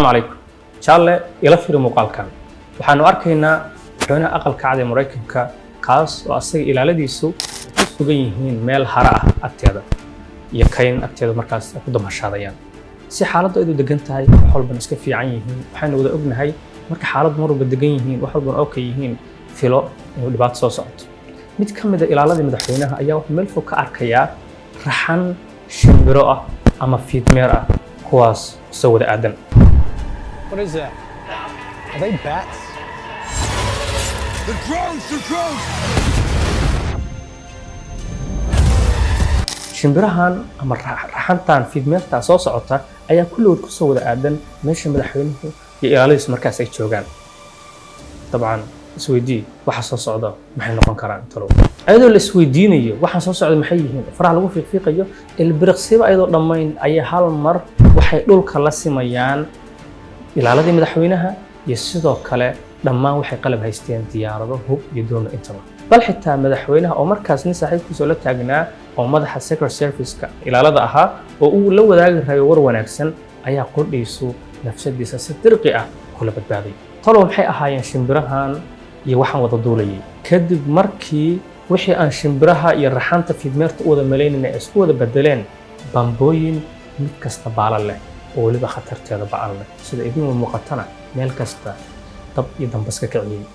السلام عليكم. شاء إلى في مقالكم. وحنو أركينا حنا أقل كعدة مريكبك كاس وأصير إلى لديسو سجينهين ميل هراء أكتيدا يكين أكتيدا مركز قدام هالشاذيان. si xaaladdu ay degan tahay wax walba iska fiican yihiin waxaan wada ognahay marka xaalad mar walba degan yihiin wax walba oo ka yihiin filo oo dhibaato soo socoto mid ka mid ah ilaaladii madaxweynaha ayaa wax meel fog ka arkaya raxan shimbiro ah ama fiidmeer ah kuwaas soo wada aadan. What is that? Are they bats? The drones! shimbirahan ama raxantan fiidmeerta soo socota ayaa kulligood ku soo wada aadan meesha madaxweynuhu iyo ilaaladiisu markaas ay joogaan. dabcan isweydii waxa soo socda maxay noqon karaan talo ayadoo la isweydiinayo waxa soo socda maxay yihiin faraha lagu fiiqiyo ilbiriqsiba ayadoo dhammayn ayaa hal mar waxay dhulka la simayaan ilaaladii madaxweynaha iyo sidoo kale dhammaan waxay qalab haysteen diyaarado hub iyo doon intaba bal xitaa madaxweynaha oo markaas nin saaxiibkiisa la taagnaa oo madaxa Secret Service-ka ilaalada ahaa oo uu la wadaagi rayo war wanaagsan ayaa qordhiisu nafsadiisa si dirqi ah kula badbaaday. talo maxay ahaayeen shimbirahan iyo waxaan wada duulayay kadib markii wixii aan shimbiraha iyo raxanta fiidmeerta u wada maleynayna isku wada bedeleen bambooyin mid kasta baala leh oo waliba khatarteeda ba'an leh sida idin muuqatana meel kasta dab iyo dambas ka kiciyay.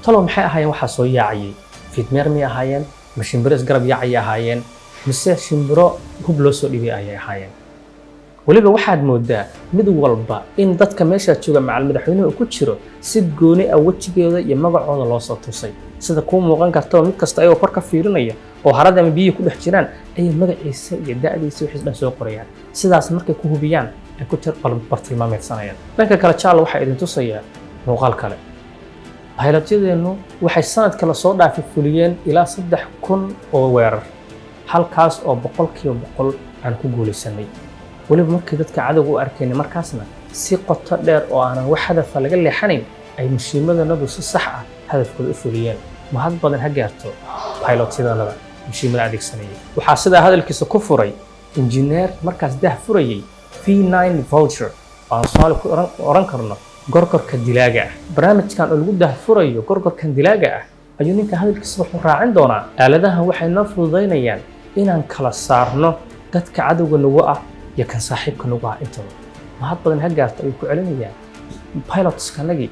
talo maxay ahaayeen waxa soo yaacay fiidmeer mi ahaayeen ma shimbiro isgarab yaacay ahaayeen mise shimbiro hub loo soo dhibay ayay ahaayeen. waliba waxaad moodaa mid walba in dadka meesha jooga macal madaxweynuhu ku jiro si gooni ah wajigeeda iyo magacooda loo soo tusay sida ku muuqan karto mid kasta ayuu kor ka fiirinaya oo harada ama biyo ku dhex jiraan ay magaciisa iyo da'diisa wixii dhan soo qorayaan sidaas markay ku hubiyaan ay ku tir bartilmaameedsanayaan. dhanka kale jaalo waxa idin tusaya muuqaal kale hay'adadeenu waxay sanadka la soo dhaafay fuliyeen ilaa 3,000 oo weerar halkaas oo 100% aan ku guuleysanay. waliba markii dadka cadawga u arkeen markaasna si qoto dheer oo aan wax hadaf laga leexanayn ay mashiimadana si sax ah hadafkooda u fuliyeen. mahad badan ha gaarto pilotyadana mashiimada adeegsanayay. waxaa sida hadalkiisa ku furay injineer markaas dah furayay V9 Vulture aan soo oran karno gorgorka dilaaga ah. barnaamijkan oo lagu dah furayo gorgorkan dilaaga ah ayuu ninka hadalkiisa wuxuu raacin doonaa aaladahan waxay noo fududeynayaan inaan kala saarno dadka cadawga nagu ah iyo kan saaxiibka nagu ah intaba. mahad badan ha gaarto ay ku celinayaan pilotskanagii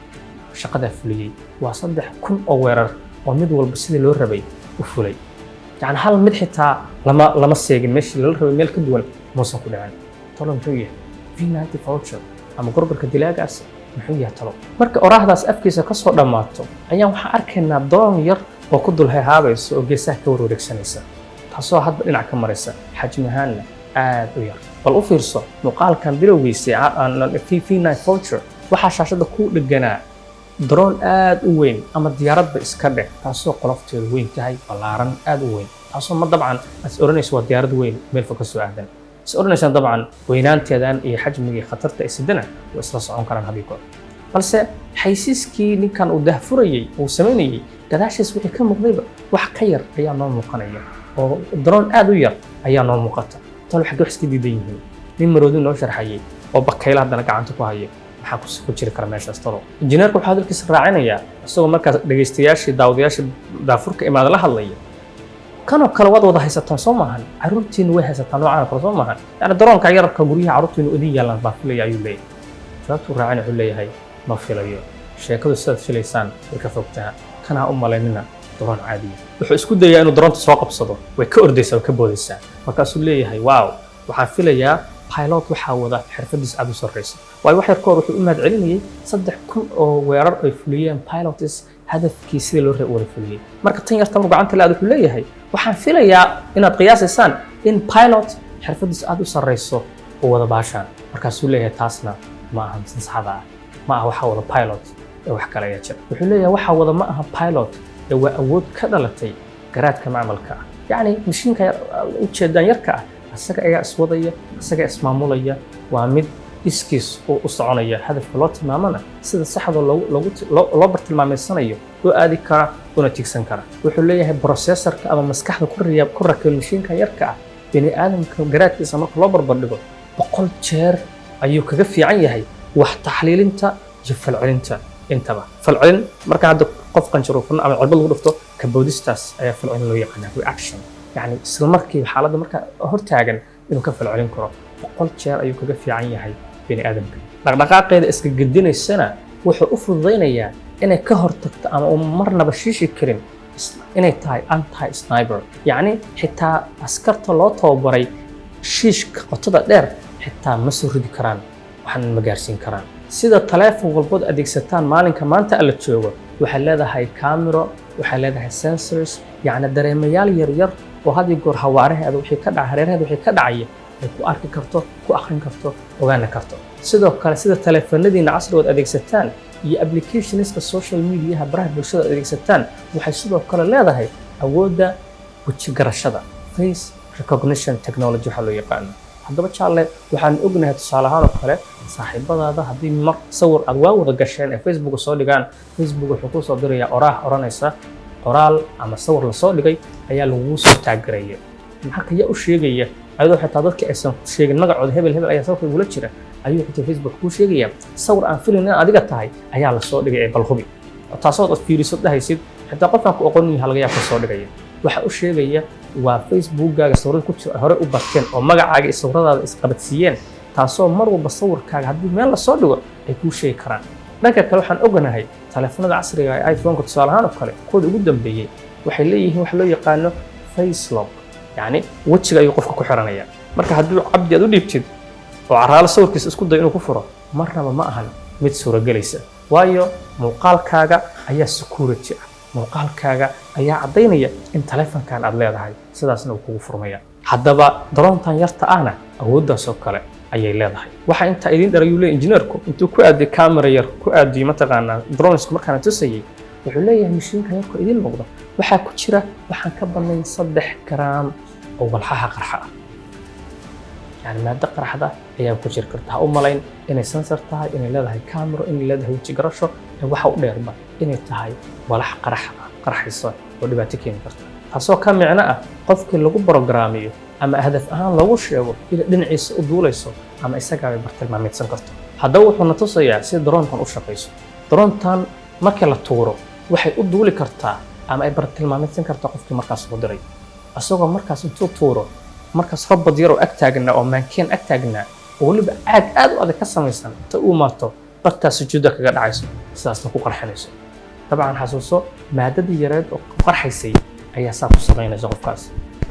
shaqada fuliyay waa 3,000 oo weerar oo mid walba sidii loo rabay u fulay. yani hal mid xitaa lama seegin meeshii la rabay meel ka duwan muusan ku dhicin. talo muxuu yahay V90 Vulture ama gorgorka dilaagaas muxuu yahay talo marka oraahdaas afkiisa ka soo dhamaato ayaan waxaan arkaynaa doon yar oo ku dul haabayso oo geesaha ka wareegsanaysa taasoo hadba dhinac ka maraysa xajmi ahaanna aad u yar. bal u fiirso muuqaalkan bilowgiisa aan V9 Vulture waxaa shaashada ku dhiganaa drone aad u weyn ama diyaaradba iska dheh taasoo qolofteedu weyn tahay ballaaran aad u weyn taasoo ma dabcan as oranayso waa diyaarad weyn meel fog ka soo aadan is oranaysan dabcan weynaanteedan iyo xajmiga khatarta ay sidana way isla socon karaan habiigood. balse xaysiiskii ninkan uu dah furayay uu sameynayay gadaashiis wixii ka muuqdayba wax ka yar ayaa noo muuqanaya oo drone aad u yar ayaa noo muuqata. talo xagga wax iska diidan yihiin nin maroodi noo sharxayay oo bakayla haddana gacanta ku haya maxaa ku jiri kara meeshaas. talo injineerku wuxuu hadalkiisa raacinayaa isagoo markaas dhagaystayaashii daawadayaashii daafurka imaada la hadlaya kanoo kale waad wada haysataan soo maahan caruurtiinu way haysataan noocaan kale soo maahan yani daroonka yararka guryaha caruurtiinu idin yaalaan baa filaya ayuu leeyahay. sababtuu raacina wuxuu leeyahay ma filayo sheekadu sidaad filaysaan way ka fogtaa kana u malaynina daroon caadiya. wuxuu isku dayaa inuu daroonta soo qabsado way ka ordaysaa way ka boodaysaa markaasuu leeyahay waaw waxaan filayaa pilot waxaa wada xirfadiis aad u sarreysa waayo wax yar ka hor wuxuu u mahad celinayay 3,000 oo weerar ay fuliyeen pilots hadafkii sidii loo wada fuliyay. marka tan yarta markuu gacanta la wuxuu leeyahay waxaan filayaa inaad qiyaasaysaan in pilot xirfadiis aad u sarreyso oo wada baashaan. markaasuu leeyahay taasna ma aha si saxda ah ma aha waxa wada pilot ee wax kale ayaa jira. wuxuu leeyahay waxa wada ma aha pilot ee waa awood ka dhalatay garaadka macmalka ah yani mashiinka ujeedaan yarka ah asaga ayaa iswadaya asaga ismaamulaya waa mid iskiis oo u soconaya hadafka loo tilmaamana sida saxda loo bartilmaameysanayo oo aadi kara una tigsan kara. wuxuu leeyahay processorka ama maskaxda ku rakibay mashiinka yarka ah bini aadamka garaadkiisa marka loo barbardhigo 100 jeer ayuu kaga fiican yahay wax taxliilinta iyo falcelinta intaba falcelin marka hadda qof qanjaruufan ama cirbad lagu dhufto ka boodistaas ayaa falcelin loo yaqaanaa reaction yani isla markii xaaladda marka hortaagan inuu ka falcelin karo 100 jeer ayuu kaga fiican yahay bini aadamka dhaqdhaqaaqeeda iska gedinaysana wuxuu u fududaynayaa inay ka hortagto ama uu marnaba shiishi karin inay tahay anti sniper yani xitaa askarta loo tababaray shiishka qotada dheer xitaa ma soo ridi karaan waxaan ma gaarsiin karaan sida taleefon walbood adeegsataan maalinka maanta alla joogo waxay leedahay camera waxay leedahay sensors yani dareemayaal yaryar oo had iyo goor hawaaraheeda wixii ka dhacay hareeraheeda wixii ka dhacaya ay ku arki karto ku akhrin karto ogaana karto sidoo kale sida taleefanadiina casrigood adeegsataan iyo applicationska social mediaha baraha bulshada adeegsataan waxay sidoo kale leedahay awoodda weji garashada face recognition technology waxa loo yaqaano haddaba jaalle waxaan ognahay tusaale ahaan oo kale saaxiibadaada haddii mar sawir aad waa wada gasheen ee Facebook soo dhigaan Facebook wuxuu ku soo dirayaa oranaysa qoraal ama sawir la soo dhigay ayaa lagu soo taageeraya maxaa yaa u sheegaya ayadoo xitaa dadka aysan ku sheegin magacooda hebel ayaa sawirka igula jira ayuu xitaa Facebook ku sheegaya sawir aan filayn adiga tahay ayaa la soo dhigay ee bal hubi taasoo aad fiiriso dhahaysid xitaa qofkan ku aqoon yahay laga yaabo soo dhigaya waxa uu sheegaya waa Facebook-gaaga sawirada ku jira hore u barteen oo magacaaga iyo sawiradaada isqabadsiiyeen taasoo mar walba sawirkaaga haddii meel la soo dhigo ay kuu sheegi karaan dhanka kale waxaan oganahay taleefanada casriga ee iPhone-ka tusaale ahaan oo kale kooda ugu dambeeyay waxay leeyihiin wax loo yaqaano face lock yani wejiga ayuu qofka ku xiranaya marka haddii cabdi aad u dhiibtid oo caraalo sawirkiisa isku dayo inuu ku furo marnaba ma ahan mid suuragelaysa waayo muuqaalkaaga ayaa security ah muuqaalkaaga ayaa caddaynaya in taleefankan aad leedahay sidaasna uu kugu furmaya haddaba daroontan yarta ahna awooddaas oo kale ayay leedahay waxa inta idin dharayuu leeyahay injineerku intuu ku aadiyay camera yar ku aadiyay mataqaanaa dronesku markaan tusayay wuxuu leeyahay mashiinka yarku idin muuqda waxaa ku jira waxaan ka badnayn 3 garaam oo walxaha qarxa ah يعني مادة قرحة هي كوجر كرتها أو ملاين إني سنسر تاعي إني لذا هي كاميرا إني لذا هي تجرشة وحاو ديربا إني تاعي ولا قرح يصير ودي بعتكين كرتها حسوا كم معناه قفك اللي جو برنامجي أما هدف أهم لو شيء إلى دنعيس أدوليسو أما إسقى ببرتل ما ميتسن كرته هدوه ونتصيع سيد درون كان أوشة قيسو درون تان ما كلا تورو وحي أدولي كرتها أما إبرتل ما ميتسن كرته قفك مركز قدري أسوق مركز أنتو تورو markaas rabad yar oo ag taagna oo maankeen ag taagna oo waliba aad u adag ka samaysan ta uu marto barta sujuuda kaga dhacayso sidaasna ku qarxinayso طبعا xasuuso maadadii yareed oo qarxaysay ayaa saab ku sameynaysa qofkaas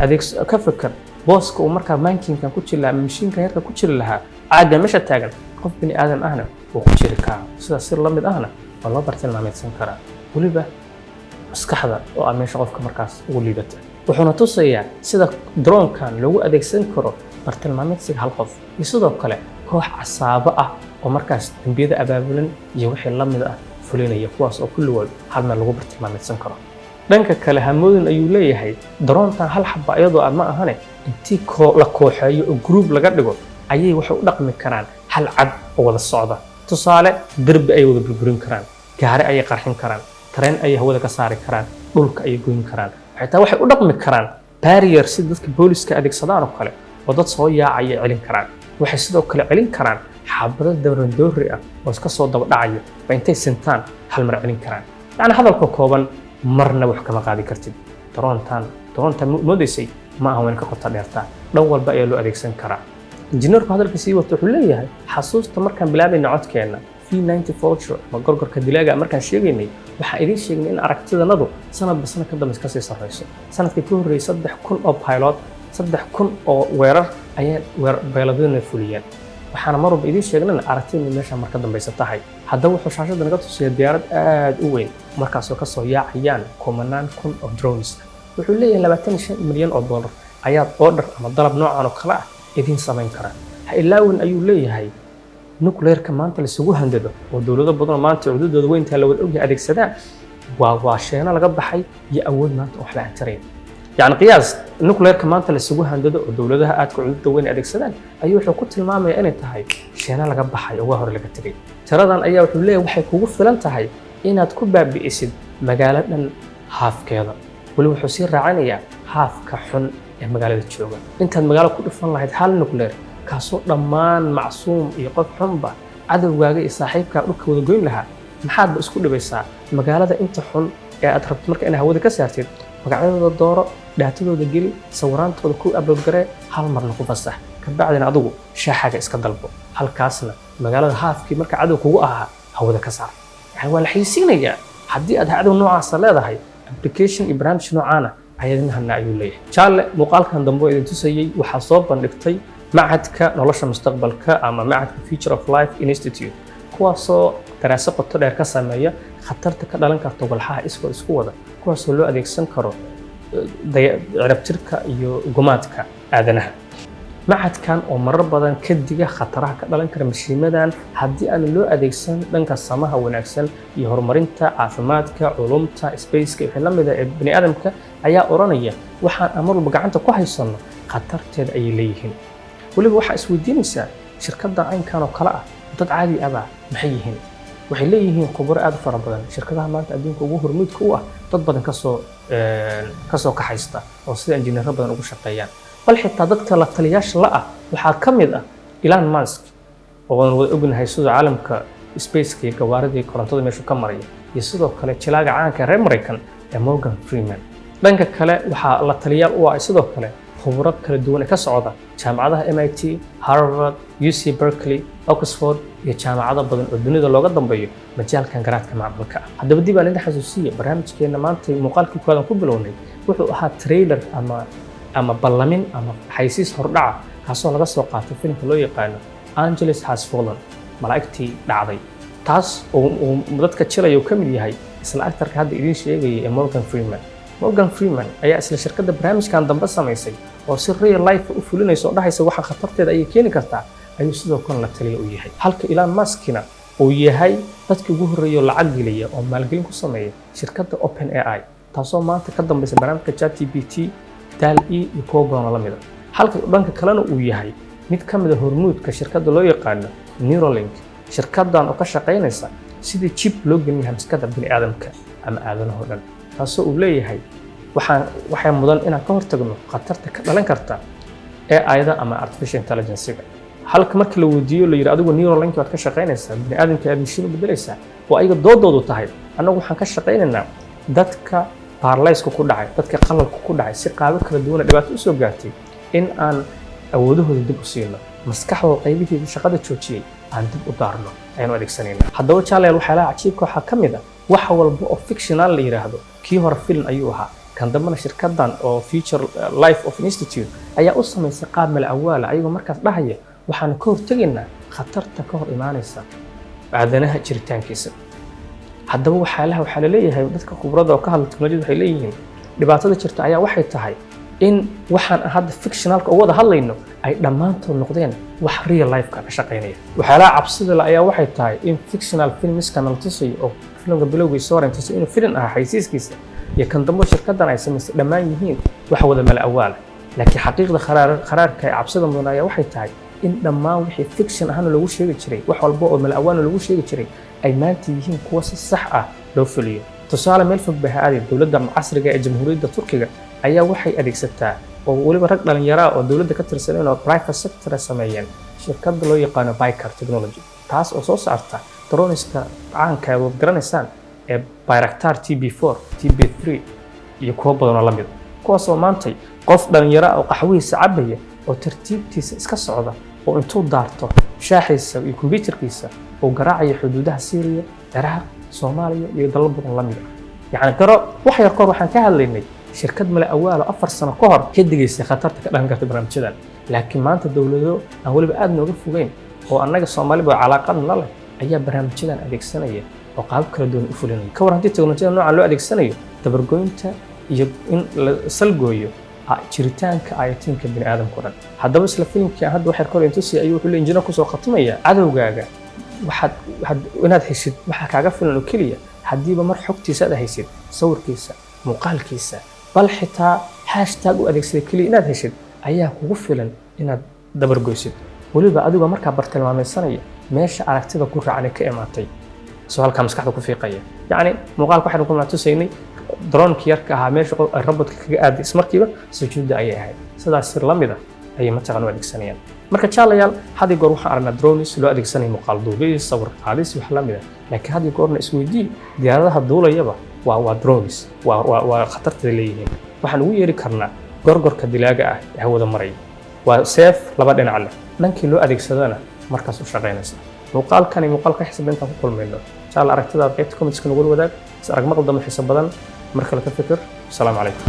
adeeg ka fikir booska uu markaa maankeenkan ku jira mashiinka yarka ku jira lahaa aaga meesha taagan qof bini aadam ahna oo ku jiri kara sida sir la mid ahna oo loo bartilmaameedsan kara waliba maskaxda oo aan meesha qofka markaas ugu liidata wuxuuna tusayaa sida drone-kan lagu adeegsan karo bartilmaameedsiga hal qof iyo sidoo kale koox casaabo ah oo markaas dambiyada abaabulan iyo wixii la mid ah fulinaya kuwaas oo kulligood hal meel lagu bartilmaameedsan karo dhanka kale hamoodin ayuu leeyahay drone-tan hal xaba iyadoo aad ma ahane intii la kooxeeyo oo group laga dhigo ayay waxay u dhaqmi karaan hal cad oo wada socda tusaale darbi ay wada burburin karaan gaari ayay qarxin karaan tareen ayay hawada ka saari karaan dhulka ayay goyn karaan xitaa waxay u dhaqmi karaan barrier si dadka booliska adeegsadaan oo kale oo dad soo yaacaya celin karaan waxay sidoo kale celin karaan xaabado dawrandoori ah oo iska soo daba dhacaya ba intay sintaan hal mar celin karaan yani hadalka kooban marna wax kama qaadi kartid daroontan moodaysay ma aha weyn ka qota dheertaa dhan walba ayaa loo adeegsan karaa injineerku hadalkiisii wato wuxuu leeyahay xasuusta markaan bilaabayna codkeenna V90 Vulture ama gorgorka dilaaga markaan sheegaynay waxaan idin sheegnay in aragtidanadu sanadba sanad ka dambeys ka sii sarreyso sanadkii ka horreeyay 3,000 oo pilot 3,000 oo weerar ayay bayladina fuliyeen waxaana mar walba idin sheegnay aragtidani meesha marka dambeysa tahay haddaba wuxuu shaashada naga tusiyay diyaarad aad u weyn markaasoo ka soo yaacayaan kumanaan kun oo drones wuxuu leeyahay 25 milyan oo dollar ayaad order ama dalab noocan oo kale ah idin samayn kara ha ilaawin ayuu leeyahay nuclear-ka maanta la isugu handado oo dawlado badan maanta cududooda weynta la wada ogyahay adeegsadaan waa sheena laga baxay iyo awood maanta wax la antarayn yani qiyaas nuclear-ka maanta la isugu handado oo dawladaha aadka cududooda weyn adeegsadaan ayuu wuxuu ku tilmaamayaa inay tahay sheena laga baxay oo hore laga tagay tiradan ayaa wuxuu leeyahay waxay kugu filan tahay inaad ku baabi'isid magaalo dhan haafkeeda wali wuxuu sii raacinayaa haafka xun ee magaalada jooga intaad magaalo ku dhufan lahayd hal nuclear kaasoo dhammaan macsuum iyo qof xunba cadowgaaga iyo saaxiibkaa dhulka wada goyn lahaa maxaadba isku dhibaysaa magaalada inta xun ee aad rabto marka inaad hawada ka saartid magacyadooda dooro dhaatadooda geli sawiraantooda ku upload garee hal marna ku fasax kabacdina adigu shaaxaga iska dalbo halkaasna magaalada haafkii marka cadow kugu ahaa hawada ka saar yani waa la xiisiinayaa haddii aad cadow noocaasa leedahay application iyo barnaamij noocaana ayadinahana ayuu leeyahay jaalle muuqaalkan dambe oo idin tusayey waxaa soo bandhigtay macadka nolosha mustaqbalka ama macadka Future of Life Institute kuwaasoo daraasad qoto dheer ka sameeya khatarta ka dhalan karta walxaha isku wada kuwaasoo loo adeegsan karo ciribtirka iyo gumaadka aadanaha macadkan oo marar badan ka diga khataraha ka dhalan kara mashiimadan haddii aan loo adeegsan dhanka samaha wanaagsan iyo horumarinta caafimaadka culumta spaceka iyo la mid ah ee bani aadamka ayaa oranaya waxaan amar walba gacanta ku haysano khatarteed ay leeyihiin waliba waxa isweydiinaysaa shirkadda caynkan oo kala ah dad caadi ah maxay yihiin waxay leeyihiin khubaro aad u fara badan shirkadaha maanta adduunka ugu hormuudka u ah dad badan kasoo kaxaysta oo sida injineero badan ugu shaqeeyaan bal xitaa dadka la taliyaasha la ah waxaa ka mid ah Elon Musk oo aan wada ognahay sida caalamka spaceka iyo gawaaridii korontada meesha ka maraya iyo sidoo kale jilaaga caanka reer Mareykan ee Morgan Freeman dhanka kale waxaa la taliyaal u ah sidoo kale khubaro kala duwan ka socda jaamacadaha MIT, Harvard, UC Berkeley, Oxford iyo jaamacado badan oo dunida looga dambeeyo majaalkan garaadka macmalka ah haddaba dib aan idin xasuusiyo barnaamijkeena maanta muuqaalkii koodan ku bilownay wuxuu ahaa trailer ama ballamin ama xaysiis hordhaca kaasoo laga soo qaatay filimka loo yaqaano Angeles Has Fallen malaa'igtii dhacday taas oo dadka jilay ka mid yahay isla actorka hadda idin sheegay ee Morgan Freeman ayaa isla shirkadda barnaamijkan dambe samaysay oo si real life u fulinayso dhaxaysa waxa khatarteeda ay keeni kartaa ayuu sidoo kale la taliya u yahay halka Elon Muskina uu yahay dadkii ugu horeeyay lacag geliya oo maalgelin ku sameeyay shirkadda OpenAI taasoo maanta ka dambaysa barnaamijka ChatGPT DALL-E iyo kuwa badan la mid ah halka dhanka kalena uu yahay mid ka mid ah hormuudka shirkadda loo yaqaano Neuralink shirkaddan oo ka shaqeynaysa sidii chip loo gelin lahaa maskaxda bini aadamka ama aadanaha oo dhan taasoo uu leeyahay waxay mudan inaan ka hortagno khatarta ka dhalan karta AI-da ama artificial intelligence-ga halka marka la weydiiyo la yiri adigu Neuralink waad ka shaqeynaysaa bini aadamka aad mishiin u bedelaysaa oo ayaga doodoodu tahay annagu waxaan ka shaqeynaynaa dadka paralyzed ku dhacay dadka qalalka ku dhacay si qaabab kala duwan dhibaato u soo gaartay in aan awoodahooda dib u siino maskaxdooda qaybihii shaqada joojiyay aan dib u daarno ayaan adeegsanaynaa haddaba challenge waxa la cajiibka waxa ka mid ah wax walba oo fictional la yiraahdo kii hore film ayuu ahaa kan dambana shirkaddan oo Future Life of Institute ayaa u samaysay qaab mal awaala ayagoo markaas dhahaya waxaan ka hortagaynaa khatarta ka hor imaanaysa aadanaha jiritaankiisa haddaba waxaa la leeyahay dadka khibrada oo ka hadla teknolojiyada waxay leeyihiin dhibaatada jirta ayaa waxay tahay in waxaan hadda fictionalka uga wada hadlayno ay dhammaantood noqdeen wax real life-ka ka shaqeynaya waxyaalaha cabsida la ayaa waxay tahay in fictional filmska la tusayo oo filmka bilowgiisa hore intaas inuu film ah xaysiiskiisa iyo kan dambe shirkaddan ay samaysay dhammaan yihiin wax wada mal awaal laakiin xaqiiqda qaraarka ay cabsida mudan ayaa waxay tahay in dhammaan wixii fiction ahaan lagu sheegi jiray wax walba oo mal awaal lagu sheegi jiray ay maanta yihiin kuwa si sax ah loo fuliyo tusaale meel fog bahaadi dowladda casriga ee jamhuuriyadda Turkiga ayaa waxay adeegsataa oo waliba rag dhalinyaro oo dowladda ka tirsan oo private sector sameeyeen shirkadda loo yaqaan Baykar Technology taas oo soo saarta droniska caanka ah oo garanaysaan ee Bayraktar TB4 TB3 iyo kuwa badan oo la mid kuwaas oo maanta qof dhalinyaro oo qaxwihiisa cabaya oo tartiibtiisa iska socda oo intuu daarto shaaxiisa iyo kombiyuutarkiisa oo garaacaya xuduudaha Syria Iraq Soomaaliya iyo dalal badan la mid ah yani garo wax yar kor waxaan ka hadlaynay shirkad mala awaal 4 sano ka hor ka digaysay khatarta ka dhalan karta barnaamijyadan laakiin maanta dawlado aan waliba aad nooga fogeyn oo annaga Soomaaliba calaaqad la leh ayaa barnaamijyadan adeegsanaya oo qaab kala duwan u fulinaya ka waran teknolojiyada noocan loo adeegsanayo dabargoynta iyo in la salgooyo jiritaanka ayatiinka bini aadamka dhan haddaba isla filimkii hadda wax yar kor intuu si ayuu wuxuu injineer ku soo khatimaya cadowgaaga waxaad inaad heshid waxa kaaga filan oo kaliya hadiiba mar xogtiisa aad haysid sawirkiisa muuqaalkiisa bal xitaa hashtag u adeegsaday kaliya inaad heshid ayaa kugu filan inaad dabargoysid waliba adiga markaa bartilmaameedsanaya meesha aragtida ku raacay ka imaatay soo halka maskaxda ku fiiqaya yani muuqaalka waxaan ku maatusaynay drone-ki yarka ahaa meesha robotka kaga aaday ismarkiiba sujuudda ayay ahayd sidaas sir lamid ah ayay mataqaan u adeegsanayaan marka jaalayaal hadii goor waxaan aragnaa drones loo adeegsanayo muuqaal duubis sawir qaadis wax la mid ah laakiin hadii goorna isweydii diyaaradaha duulayaba waa drones waa khatarta leeyihiin waxaan ugu yeeri karnaa gorgorka dilaaga ah ee hawada maraya waa seef laba dhinac leh dhankii loo adeegsadana markaas u shaqeynaysa muuqaalkani muuqaalka xisaab inta ku kulmayno jaal aragtida qaybta comments-ka nagu wadaag is arag maqal dama xisaab badan marka la ka fikir assalamu calaykum